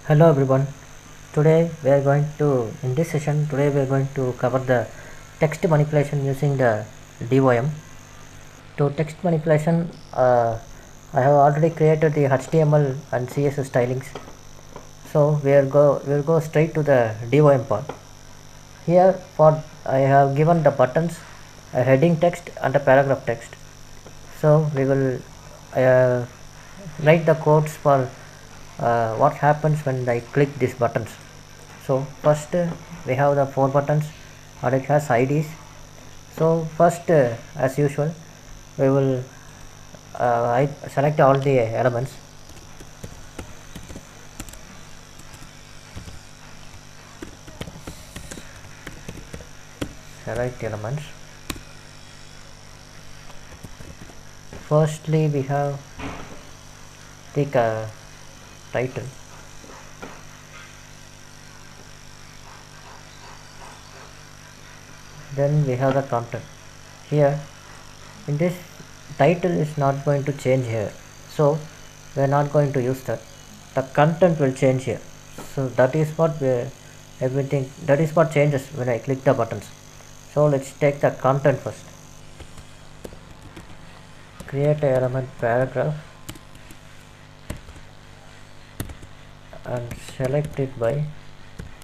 Hello everyone. In this session today we are going to cover the text manipulation using the DOM. To text manipulation, I have already created the HTML and CSS stylings. So we'll go straight to the DOM part. Here I have given the buttons, a heading text and a paragraph text. So we will uh, write the codes for what happens when I click these buttons. So first we have the 4 buttons and it has IDs. So first as usual we will I select all the elements. Select elements. Firstly we have the title. Then we have the content. Here in this title is not going to change here, so we are not going to use that. The content will change here, so that is what changes when I click the buttons. So let's take the content first. Create a element paragraph and select it by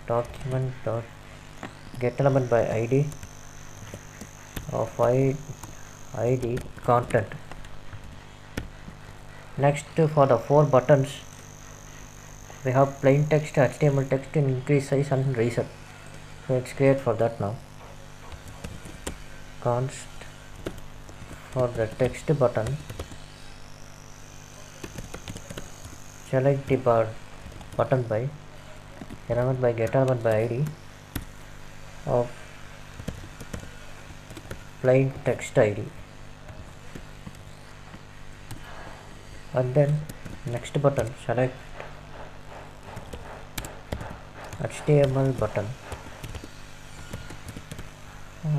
document dot get element by id of id content. Next, for the 4 buttons we have plain text, HTML text in increase size and reset. So let's create for that now. Const for the text button, select the button by element by get element by id of plain text id, and then next button select HTML button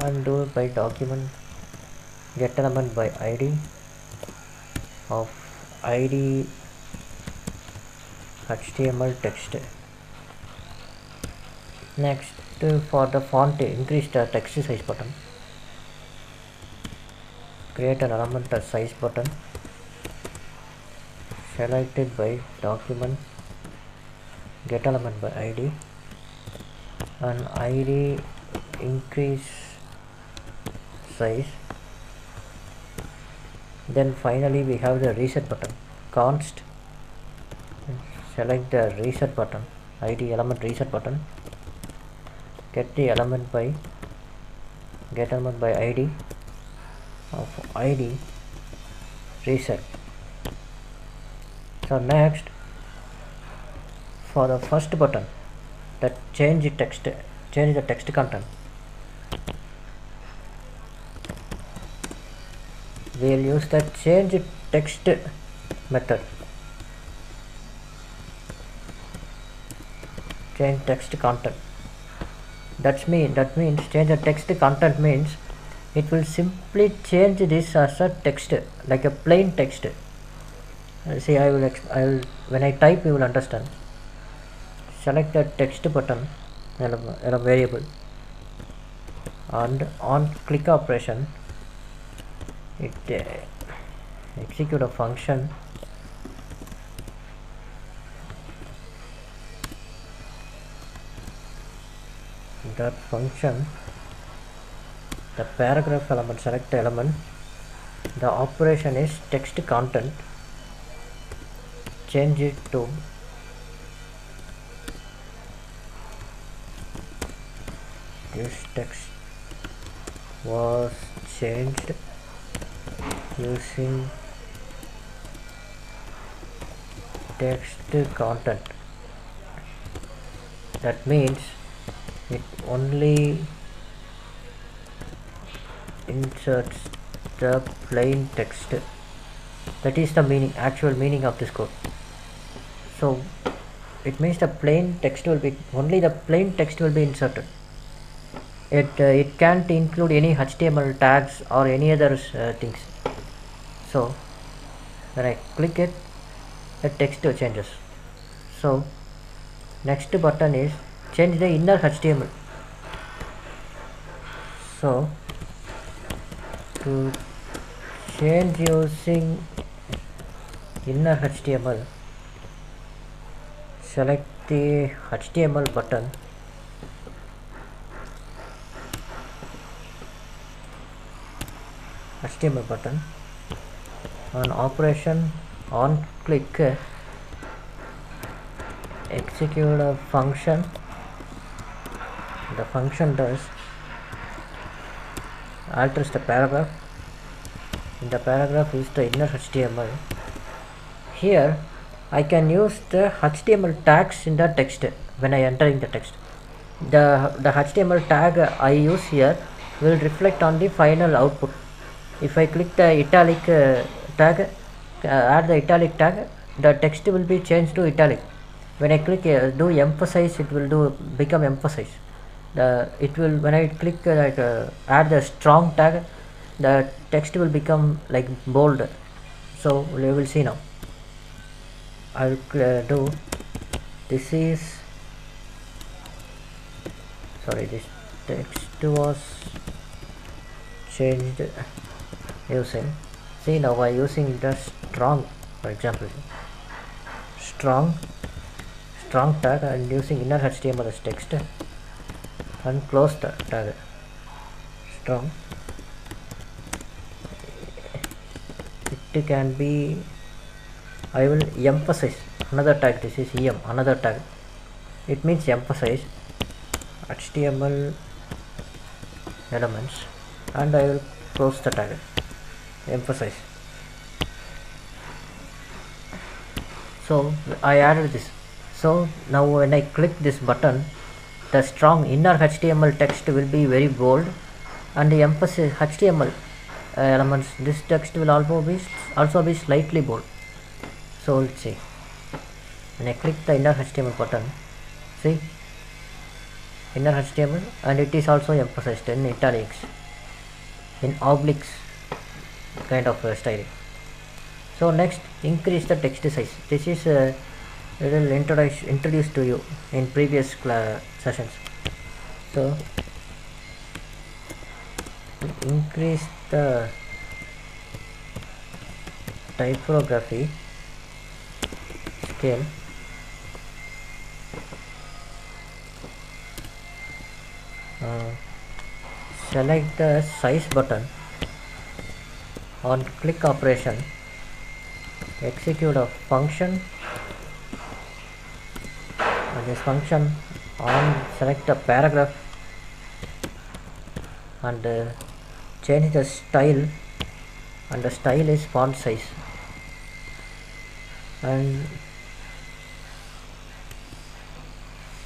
and do by document get element by id of id HTML text. Next, for the font, increase the text size button. Create an element as size button, select it by document get element by id and id increase size. Then finally we have the reset button. Const select the reset button, id element reset button, get the element by get element by id of id reset. So next, for the first button that change the text content, we will use the change text method. Change text content. That means change the text content means it will simply change this as a text, like a plain text. See, I will when I type you will understand. Select the text button in a variable and on click operation it execute a function that function. The paragraph element, select the element, the operation is text content, change it to this text was changed using text content. That means it only inserts the plain text. That is the actual meaning of this code. So it means the plain text will be only the plain text will be inserted. It can't include any HTML tags or any other things. So when I click it, the text changes. So next button is change the inner HTML. So to change using inner HTML, select the HTML button, on operation on click, execute a function. The function does alters the paragraph. In the paragraph is the inner HTML. Here I can use the HTML tags in the text when I entering the text. The HTML tag I use here will reflect on the final output. If I click the italic tag, add the italic tag, the text will be changed to italic. When I click do emphasize, it will become emphasize. When I click add the strong tag, the text will become like bold. So we will see now. I will do this is sorry, this text was changed using, see now by using the strong, for example strong tag and using inner HTML as text and close the tag strong. It can be, I will emphasize another tag. This is em, another tag, it means emphasize HTML elements, and I will close the tag emphasize. So I added this. So now when I click this button, the strong inner HTML text will be very bold, and the emphasis HTML elements, this text will also be slightly bold. So let's see, when I click the inner HTML button, see inner HTML, and it is also emphasized in italics, in obliques kind of styling. So next, increase the text size. This is a little introduced to you in previous sessions. So increase the typography scale, select the size button, on click operation execute a function, and this function on select the paragraph and change the style, and the style is font size, and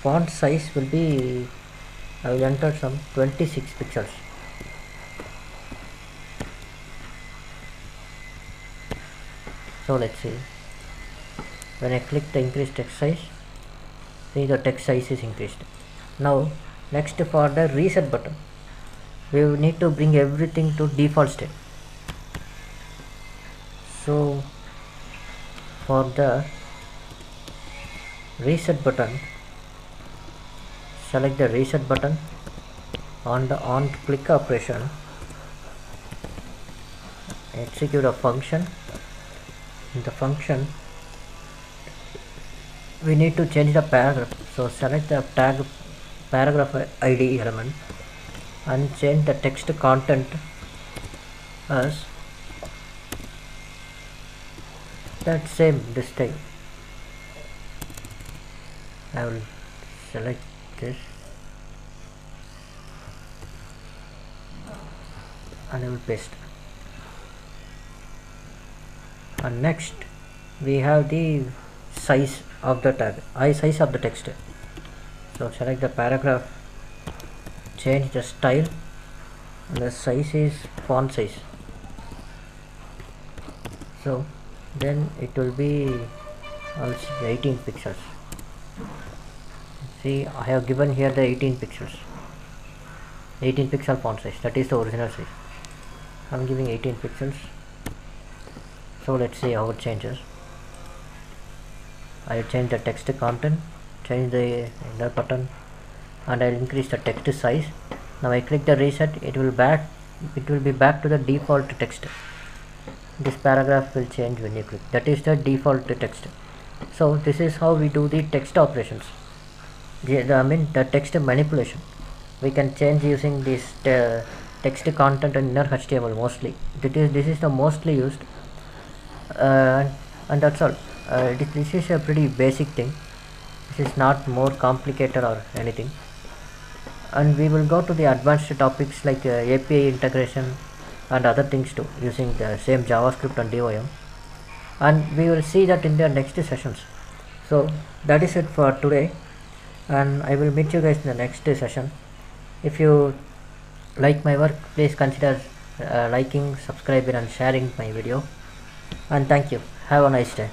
font size will be, I will enter some 26 pixels. So let's see, when I click the increase text size, see the text size is increased. Now next, for the reset button, we need to bring everything to default state. So for the reset button, select the reset button, on the on click operation execute a function. In the function we need to change the paragraph, so select the tag paragraph ID element and change the text content as that same this time. I will select this and I will paste. And next we have the size of the tag, size of the text. So select the paragraph, change the style, and the size is font size. So then it will be also 18 pixels. See, I have given here the 18 pixels, 18 pixel font size, that is the original size. I am giving 18 pixels. So let's see how it changes. I change the text content, change the inner button, and I'll increase the text size. Now I click the reset, it will be back to the default text. This paragraph will change when you click. That is the default text. So this is how we do the text operations. The text manipulation. We can change using this text content and inner HTML mostly. This is the mostly used, and that's all. This is a pretty basic thing. This is not more complicated or anything. And we will go to the advanced topics like API integration and other things too, using the same JavaScript and DOM, and we will see that in the next sessions. So that is it for today, and I will meet you guys in the next session. If you like my work, please consider liking, subscribing and sharing my video, and thank you. Have a nice day.